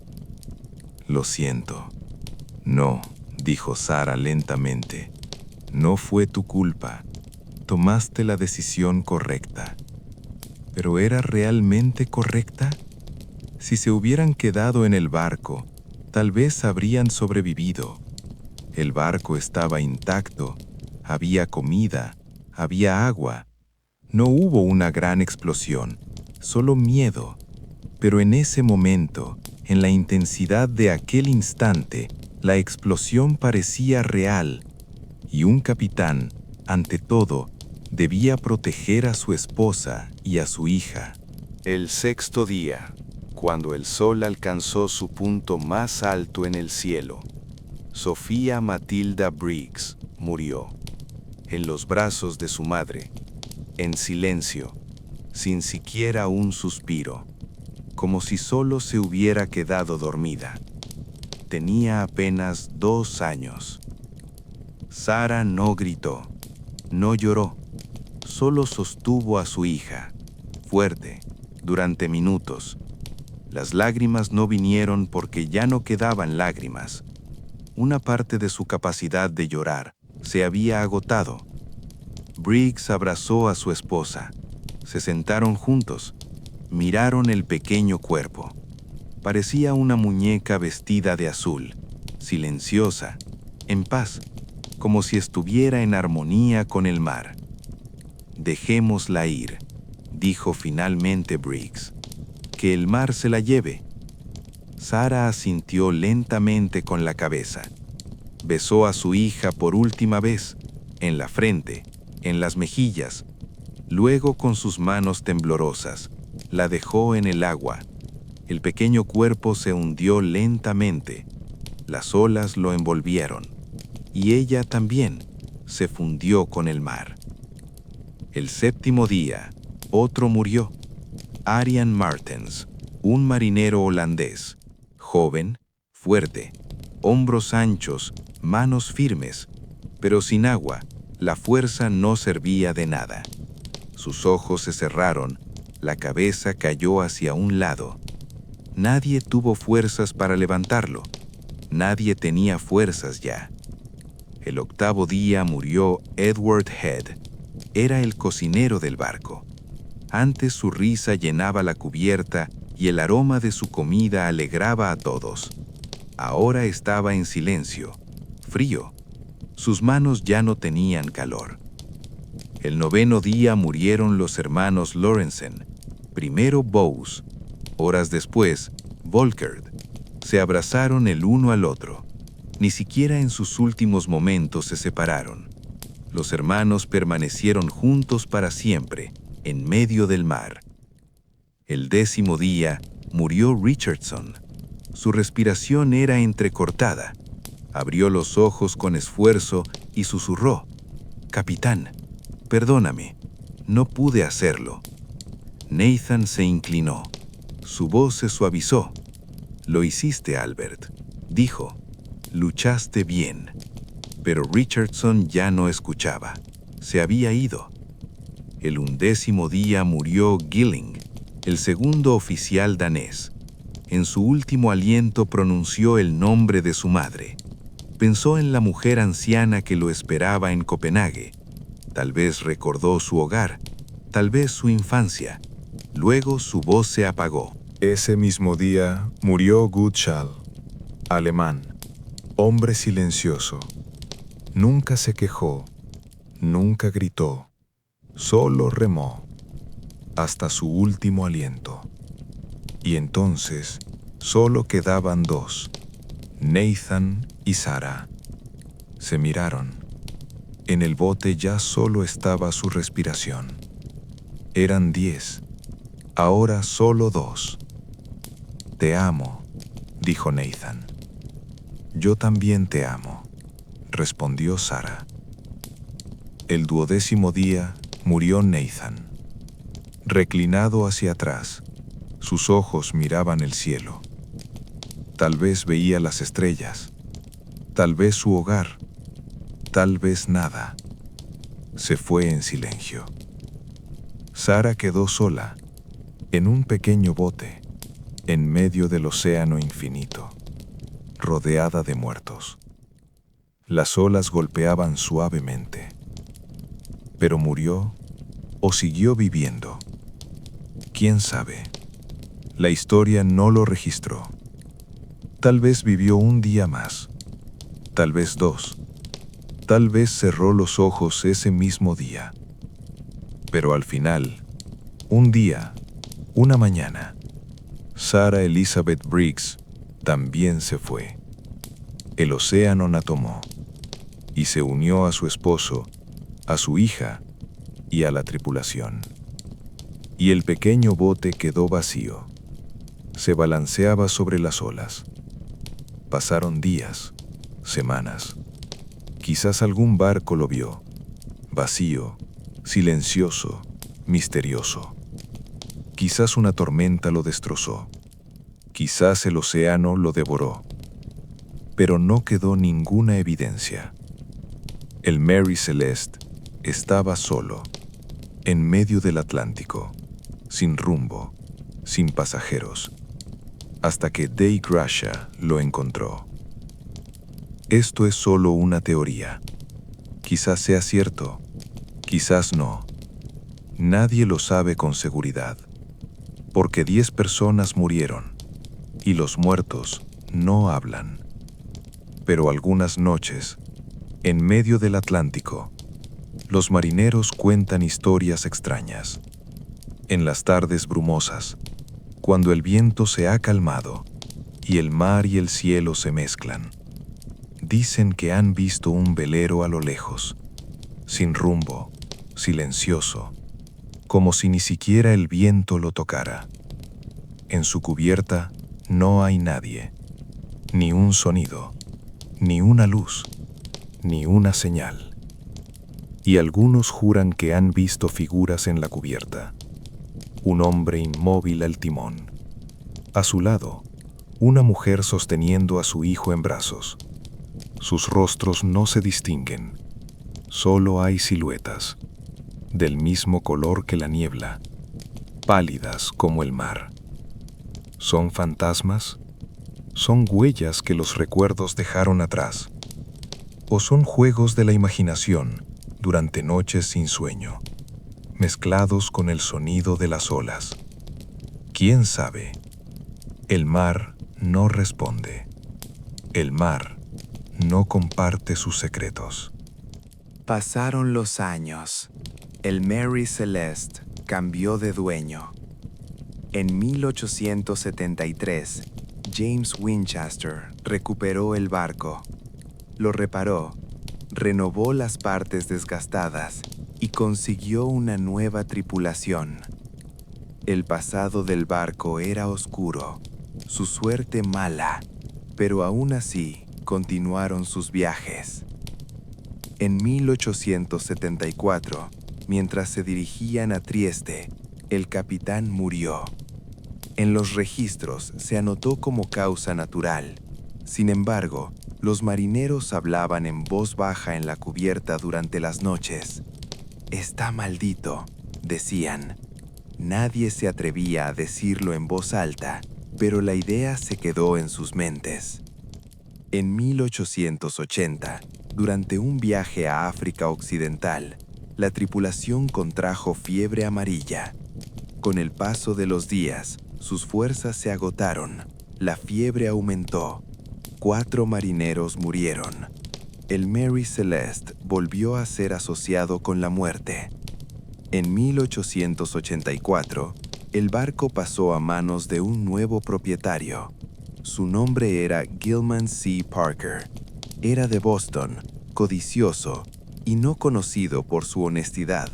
Lo siento». «No», dijo Sarah lentamente. «No fue tu culpa. Tomaste la decisión correcta». ¿Pero era realmente correcta? Si se hubieran quedado en el barco, tal vez habrían sobrevivido. El barco estaba intacto, había comida, había agua. No hubo una gran explosión, solo miedo. Pero en ese momento, en la intensidad de aquel instante, la explosión parecía real. Y un capitán, ante todo, debía proteger a su esposa y a su hija. El sexto día, cuando el sol alcanzó su punto más alto en el cielo, Sofía Matilda Briggs murió, en los brazos de su madre, en silencio, sin siquiera un suspiro, como si solo se hubiera quedado dormida. Tenía apenas 2 años. Sarah no gritó, no lloró, solo sostuvo a su hija, fuerte, durante minutos. Las lágrimas no vinieron porque ya no quedaban lágrimas. Una parte de su capacidad de llorar se había agotado. Briggs abrazó a su esposa. Se sentaron juntos. Miraron el pequeño cuerpo. Parecía una muñeca vestida de azul, silenciosa, en paz, como si estuviera en armonía con el mar. «Dejémosla ir», dijo finalmente Briggs. «Que el mar se la lleve». Sarah asintió lentamente con la cabeza. Besó a su hija por última vez, en la frente, en las mejillas. Luego, con sus manos temblorosas, la dejó en el agua. El pequeño cuerpo se hundió lentamente. Las olas lo envolvieron. Y ella también se fundió con el mar. El séptimo día, otro murió. Arjan Martens, un marinero holandés, joven, fuerte, hombros anchos, manos firmes, pero sin agua, la fuerza no servía de nada. Sus ojos se cerraron, la cabeza cayó hacia un lado. Nadie tuvo fuerzas para levantarlo. Nadie tenía fuerzas ya. El octavo día murió Edward Head. Era el cocinero del barco. Antes su risa llenaba la cubierta y el aroma de su comida alegraba a todos. Ahora estaba en silencio, frío. Sus manos ya no tenían calor. El noveno día murieron los hermanos Lorentzen. Primero Bowes, horas después Volkert. Se abrazaron el uno al otro. Ni siquiera en sus últimos momentos se separaron. Los hermanos permanecieron juntos para siempre, en medio del mar. El 10º día murió Richardson. Su respiración era entrecortada. Abrió los ojos con esfuerzo y susurró: «Capitán, perdóname, no pude hacerlo». Nathan se inclinó. Su voz se suavizó. «Lo hiciste, Albert», dijo. «Luchaste bien». Pero Richardson ya no escuchaba. Se había ido. El 11º día murió Gilling, el segundo oficial danés. En su último aliento pronunció el nombre de su madre. Pensó en la mujer anciana que lo esperaba en Copenhague. Tal vez recordó su hogar, tal vez su infancia. Luego su voz se apagó. Ese mismo día murió Gutschall, alemán, hombre silencioso. Nunca se quejó, nunca gritó, solo remó hasta su último aliento. Y entonces solo quedaban dos, Nathan y Sarah. Se miraron. En el bote ya solo estaba su respiración. Eran 10, ahora solo 2. Te amo, dijo Nathan. Yo también te amo, respondió Sarah. El 12º día murió Nathan. Reclinado hacia atrás, sus ojos miraban el cielo. Tal vez veía las estrellas, tal vez su hogar, tal vez nada. Se fue en silencio. Sarah quedó sola, en un pequeño bote, en medio del océano infinito, rodeada de muertos. Las olas golpeaban suavemente. ¿Pero murió o siguió viviendo? ¿Quién sabe? La historia no lo registró. Tal vez vivió un día más, tal vez 2, tal vez cerró los ojos ese mismo día. Pero al final, un día, una mañana, Sarah Elizabeth Briggs también se fue. El océano la tomó y se unió a su esposo, a su hija y a la tripulación. Y el pequeño bote quedó vacío. Se balanceaba sobre las olas. Pasaron días, semanas. Quizás algún barco lo vio, vacío, silencioso, misterioso. Quizás una tormenta lo destrozó. Quizás el océano lo devoró. Pero no quedó ninguna evidencia. El Mary Celeste estaba solo, en medio del Atlántico, sin rumbo, sin pasajeros, hasta que Dei Gratia lo encontró. Esto es solo una teoría. Quizás sea cierto, quizás no. Nadie lo sabe con seguridad, porque 10 personas murieron, y los muertos no hablan. Pero algunas noches, en medio del Atlántico, los marineros cuentan historias extrañas. En las tardes brumosas, cuando el viento se ha calmado y el mar y el cielo se mezclan, dicen que han visto un velero a lo lejos, sin rumbo, silencioso, como si ni siquiera el viento lo tocara. En su cubierta no hay nadie, ni un sonido, ni una luz, ni una señal. Y algunos juran que han visto figuras en la cubierta. Un hombre inmóvil al timón. A su lado, una mujer sosteniendo a su hijo en brazos. Sus rostros no se distinguen. Solo hay siluetas, del mismo color que la niebla, pálidas como el mar. ¿Son fantasmas? ¿Son huellas que los recuerdos dejaron atrás? ¿O son juegos de la imaginación durante noches sin sueño, mezclados con el sonido de las olas? ¿Quién sabe? El mar no responde. El mar no comparte sus secretos. Pasaron los años. El Mary Celeste cambió de dueño. En 1873, James Winchester recuperó el barco. Lo reparó, renovó las partes desgastadas y consiguió una nueva tripulación. El pasado del barco era oscuro, su suerte mala, pero aún así continuaron sus viajes. En 1874, mientras se dirigían a Trieste, el capitán murió. En los registros se anotó como causa natural. Sin embargo, los marineros hablaban en voz baja en la cubierta durante las noches. «Está maldito», decían. Nadie se atrevía a decirlo en voz alta, pero la idea se quedó en sus mentes. En 1880, durante un viaje a África Occidental, la tripulación contrajo fiebre amarilla. Con el paso de los días, sus fuerzas se agotaron. La fiebre aumentó. 4 marineros murieron. El Mary Celeste volvió a ser asociado con la muerte. En 1884, el barco pasó a manos de un nuevo propietario. Su nombre era Gilman C. Parker. Era de Boston, codicioso y no conocido por su honestidad.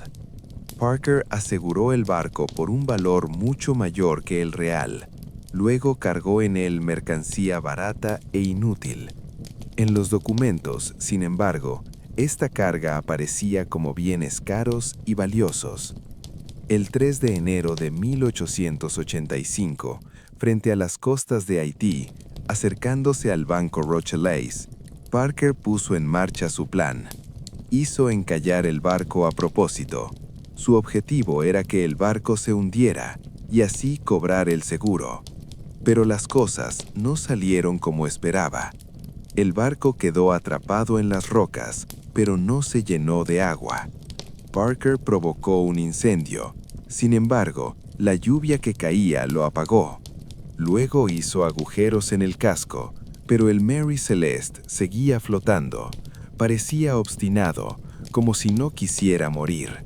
Parker aseguró el barco por un valor mucho mayor que el real. Luego cargó en él mercancía barata e inútil. En los documentos, sin embargo, esta carga aparecía como bienes caros y valiosos. El 3 de enero de 1885, frente a las costas de Haití, acercándose al banco Rochelaise, Parker puso en marcha su plan. Hizo encallar el barco a propósito. Su objetivo era que el barco se hundiera y así cobrar el seguro. Pero las cosas no salieron como esperaba. El barco quedó atrapado en las rocas, pero no se llenó de agua. Parker provocó un incendio. Sin embargo, la lluvia que caía lo apagó. Luego hizo agujeros en el casco, pero el Mary Celeste seguía flotando. Parecía obstinado, como si no quisiera morir.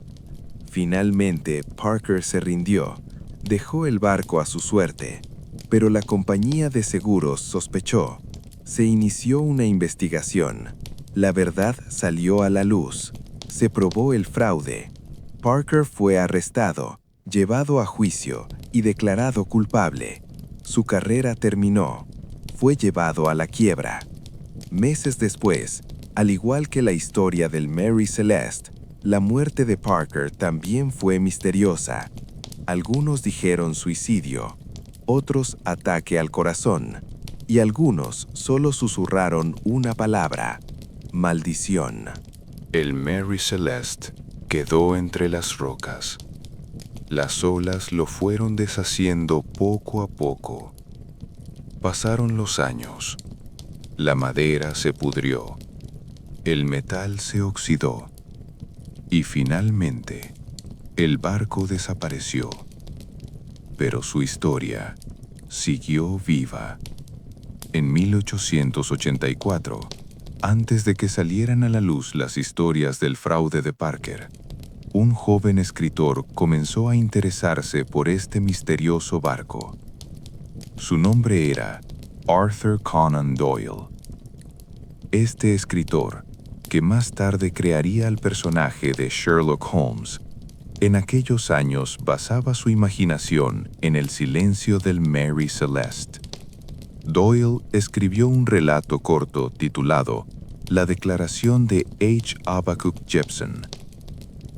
Finalmente, Parker se rindió. Dejó el barco a su suerte, pero la compañía de seguros sospechó. Se inició una investigación. La verdad salió a la luz. Se probó el fraude. Parker fue arrestado, llevado a juicio y declarado culpable. Su carrera terminó. Fue llevado a la quiebra. Meses después, al igual que la historia del Mary Celeste, la muerte de Parker también fue misteriosa. Algunos dijeron suicidio, otros ataque al corazón, y algunos solo susurraron una palabra: maldición. El Mary Celeste quedó entre las rocas. Las olas lo fueron deshaciendo poco a poco. Pasaron los años. La madera se pudrió. El metal se oxidó. Y finalmente, el barco desapareció. Pero su historia siguió viva. En 1884, antes de que salieran a la luz las historias del fraude de Parker, un joven escritor comenzó a interesarse por este misterioso barco. Su nombre era Arthur Conan Doyle. Este escritor, que más tarde crearía el personaje de Sherlock Holmes, en aquellos años basaba su imaginación en el silencio del Mary Celeste. Doyle escribió un relato corto titulado La Declaración de H. Habakkuk Jepson.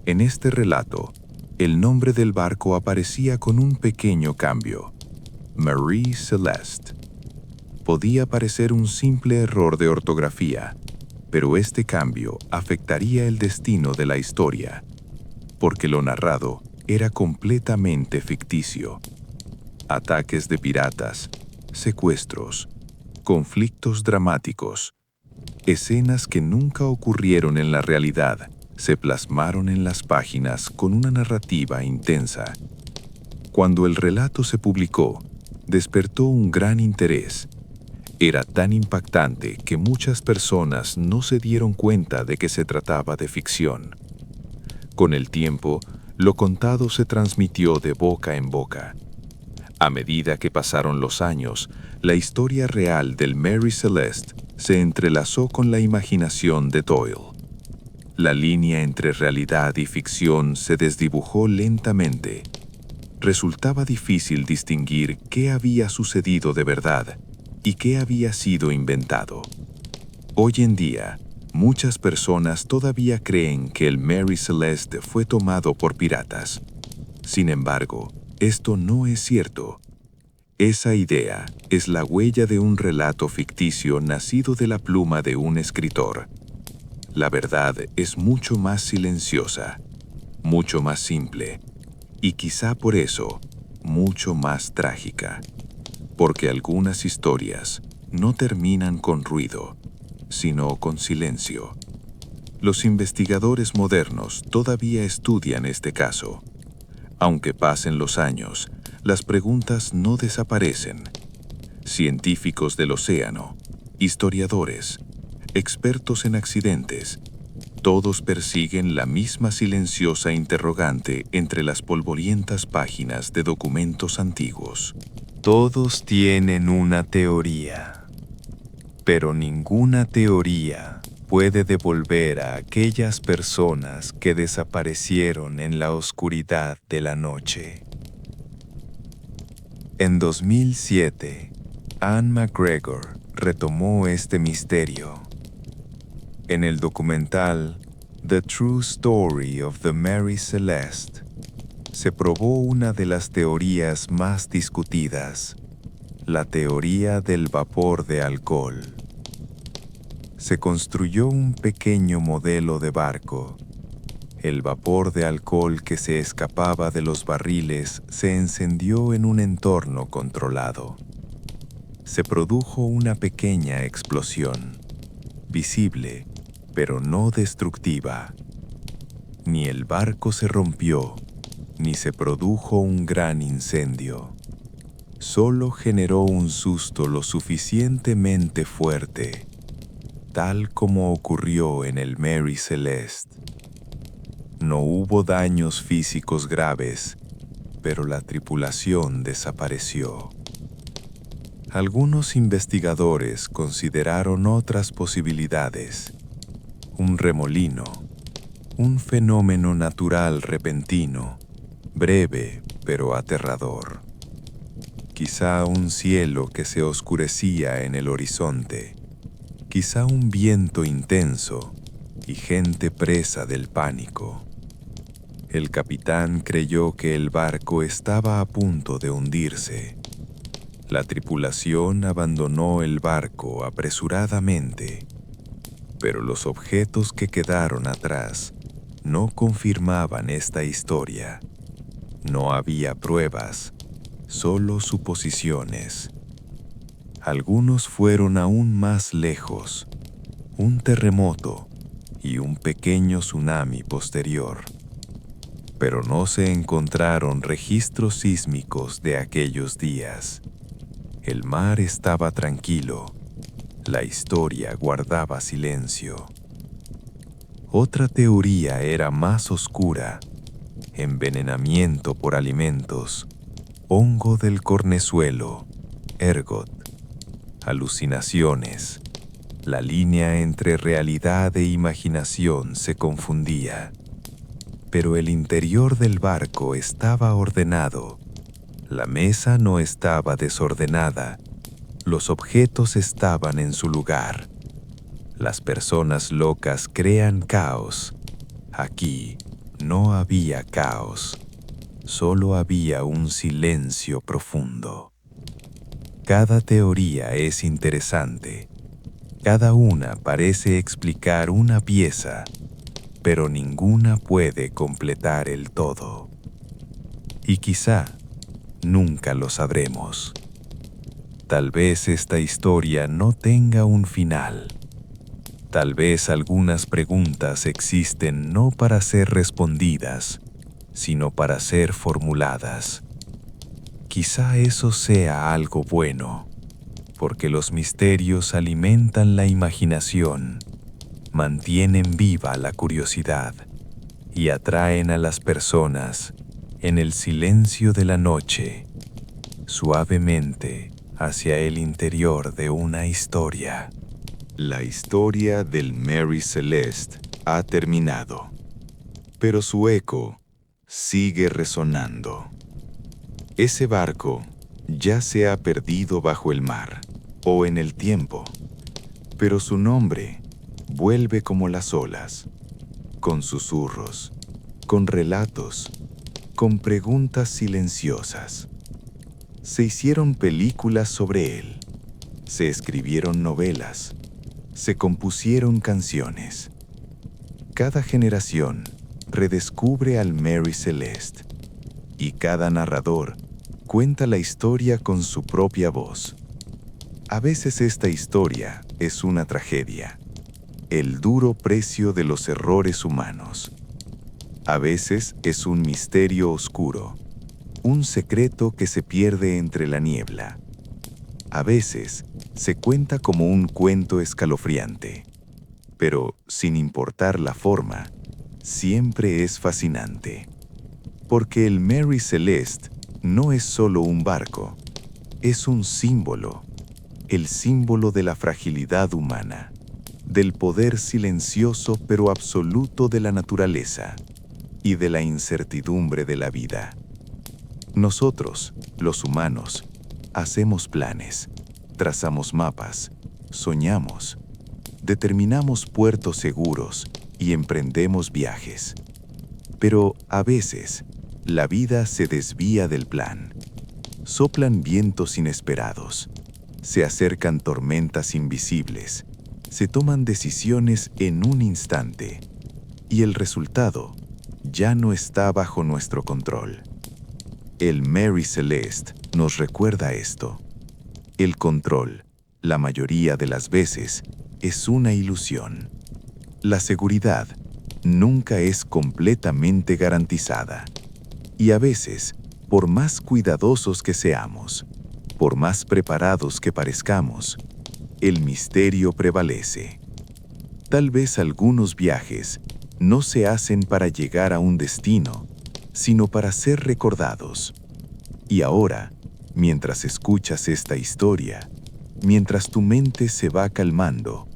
En este relato, el nombre del barco aparecía con un pequeño cambio: Marie Celeste. Podía parecer un simple error de ortografía, pero este cambio afectaría el destino de la historia, porque lo narrado era completamente ficticio. Ataques de piratas, secuestros, conflictos dramáticos, escenas que nunca ocurrieron en la realidad, se plasmaron en las páginas con una narrativa intensa. Cuando el relato se publicó, despertó un gran interés. Era tan impactante que muchas personas no se dieron cuenta de que se trataba de ficción. Con el tiempo, lo contado se transmitió de boca en boca. A medida que pasaron los años, la historia real del Mary Celeste se entrelazó con la imaginación de Doyle. La línea entre realidad y ficción se desdibujó lentamente. Resultaba difícil distinguir qué había sucedido de verdad y qué había sido inventado. Hoy en día, muchas personas todavía creen que el Mary Celeste fue tomado por piratas. Sin embargo, esto no es cierto. Esa idea es la huella de un relato ficticio nacido de la pluma de un escritor. La verdad es mucho más silenciosa, mucho más simple, y quizá por eso, mucho más trágica. Porque algunas historias no terminan con ruido, sino con silencio. Los investigadores modernos todavía estudian este caso. Aunque pasen los años, las preguntas no desaparecen. Científicos del océano, historiadores, expertos en accidentes Todos persiguen la misma silenciosa interrogante entre las polvorientas páginas de documentos antiguos. Todos tienen una teoría, pero ninguna teoría puede devolver a aquellas personas que desaparecieron en la oscuridad de la noche. En 2007, Anne McGregor retomó este misterio. En el documental The True Story of the Mary Celeste, se probó una de las teorías más discutidas, la teoría del vapor de alcohol. Se construyó un pequeño modelo de barco. El vapor de alcohol que se escapaba de los barriles se encendió en un entorno controlado. Se produjo una pequeña explosión, visible, pero no destructiva. Ni el barco se rompió, ni se produjo un gran incendio. Solo generó un susto lo suficientemente fuerte, tal como ocurrió en el Mary Celeste. No hubo daños físicos graves, pero la tripulación desapareció. Algunos investigadores consideraron otras posibilidades: un remolino, un fenómeno natural repentino, breve pero aterrador. Quizá un cielo que se oscurecía en el horizonte, quizá un viento intenso y gente presa del pánico. El capitán creyó que el barco estaba a punto de hundirse. La tripulación abandonó el barco apresuradamente, pero los objetos que quedaron atrás no confirmaban esta historia. No había pruebas, solo suposiciones. Algunos fueron aún más lejos: un terremoto y un pequeño tsunami posterior. Pero no se encontraron registros sísmicos de aquellos días. El mar estaba tranquilo. La historia guardaba silencio. Otra teoría era más oscura: envenenamiento por alimentos, hongo del cornezuelo, ergot, alucinaciones. La línea entre realidad e imaginación se confundía. Pero el interior del barco estaba ordenado. La mesa no estaba desordenada. Los objetos estaban en su lugar. Las personas locas crean caos. Aquí no había caos. Solo había un silencio profundo. Cada teoría es interesante. Cada una parece explicar una pieza, pero ninguna puede completar el todo. Y quizá nunca lo sabremos. Tal vez esta historia no tenga un final. Tal vez algunas preguntas existen no para ser respondidas, sino para ser formuladas. Quizá eso sea algo bueno, porque los misterios alimentan la imaginación, mantienen viva la curiosidad y atraen a las personas en el silencio de la noche, suavemente hacia el interior de una historia. La historia del Mary Celeste ha terminado, pero su eco sigue resonando. Ese barco ya se ha perdido bajo el mar o en el tiempo, pero su nombre vuelve como las olas, con susurros, con relatos, con preguntas silenciosas. Se hicieron películas sobre él, se escribieron novelas, se compusieron canciones. Cada generación redescubre al Mary Celeste y cada narrador cuenta la historia con su propia voz. A veces esta historia es una tragedia, el duro precio de los errores humanos. A veces es un misterio oscuro, un secreto que se pierde entre la niebla. A veces se cuenta como un cuento escalofriante, pero sin importar la forma, siempre es fascinante. Porque el Mary Celeste no es solo un barco, es un símbolo, el símbolo de la fragilidad humana, del poder silencioso pero absoluto de la naturaleza y de la incertidumbre de la vida. Nosotros, los humanos, hacemos planes, trazamos mapas, soñamos, determinamos puertos seguros y emprendemos viajes. Pero a veces, la vida se desvía del plan. Soplan vientos inesperados, se acercan tormentas invisibles, se toman decisiones en un instante, y el resultado ya no está bajo nuestro control. El Mary Celeste nos recuerda esto. El control, la mayoría de las veces, es una ilusión. La seguridad nunca es completamente garantizada. Y a veces, por más cuidadosos que seamos, por más preparados que parezcamos, el misterio prevalece. Tal vez algunos viajes no se hacen para llegar a un destino, sino para ser recordados. Y ahora, mientras escuchas esta historia, mientras tu mente se va calmando,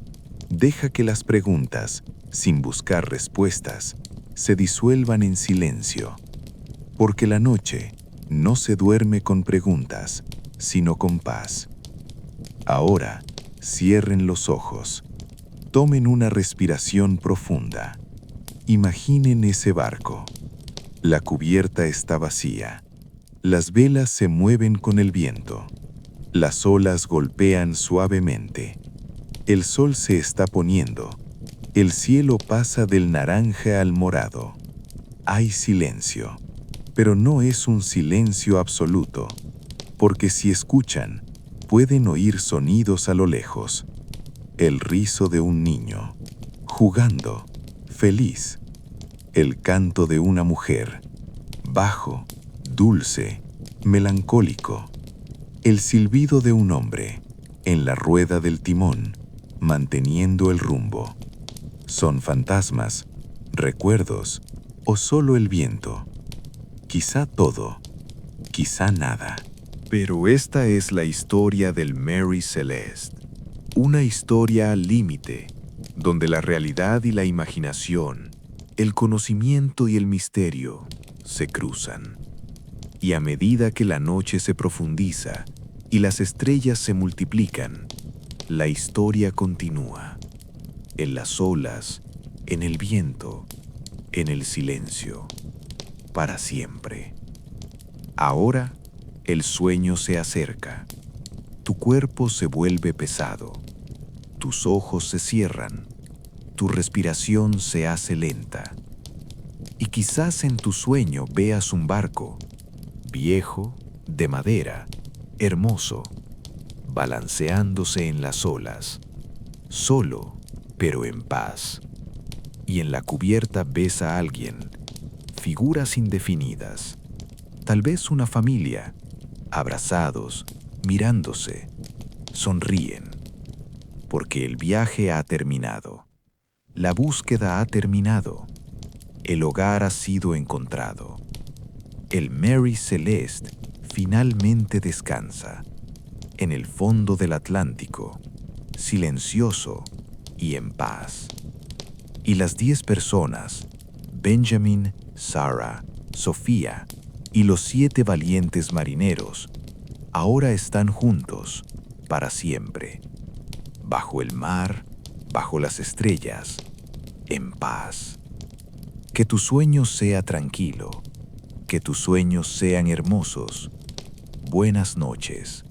deja que las preguntas, sin buscar respuestas, se disuelvan en silencio. Porque la noche no se duerme con preguntas, sino con paz. Ahora, cierren los ojos. Tomen una respiración profunda. Imaginen ese barco. La cubierta está vacía. Las velas se mueven con el viento. Las olas golpean suavemente. El sol se está poniendo. El cielo pasa del naranja al morado. Hay silencio, pero no es un silencio absoluto, porque si escuchan, pueden oír sonidos a lo lejos. El rizo de un niño, jugando, feliz. El canto de una mujer, bajo, dulce, melancólico. El silbido de un hombre, en la rueda del timón, manteniendo el rumbo. ¿Son fantasmas, recuerdos o solo el viento? Quizá todo, quizá nada. Pero esta es la historia del Mary Celeste. Una historia al límite, donde la realidad y la imaginación, el conocimiento y el misterio se cruzan. Y a medida que la noche se profundiza y las estrellas se multiplican, la historia continúa. En las olas, en el viento, en el silencio, para siempre. Ahora, el sueño se acerca. Tu cuerpo se vuelve pesado. Tus ojos se cierran. Tu respiración se hace lenta. Y quizás en tu sueño veas un barco, viejo, de madera, hermoso, balanceándose en las olas, solo, pero en paz. Y en la cubierta ves a alguien, figuras indefinidas, tal vez una familia, abrazados, mirándose, sonríen, porque el viaje ha terminado, la búsqueda ha terminado, el hogar ha sido encontrado. El Mary Celeste finalmente descansa en el fondo del Atlántico, silencioso y en paz. Y las 10 personas, Benjamin, Sarah, Sofía y los 7 valientes marineros, ahora están juntos para siempre, bajo el mar, bajo las estrellas, en paz. Que tu sueño sea tranquilo, que tus sueños sean hermosos. Buenas noches.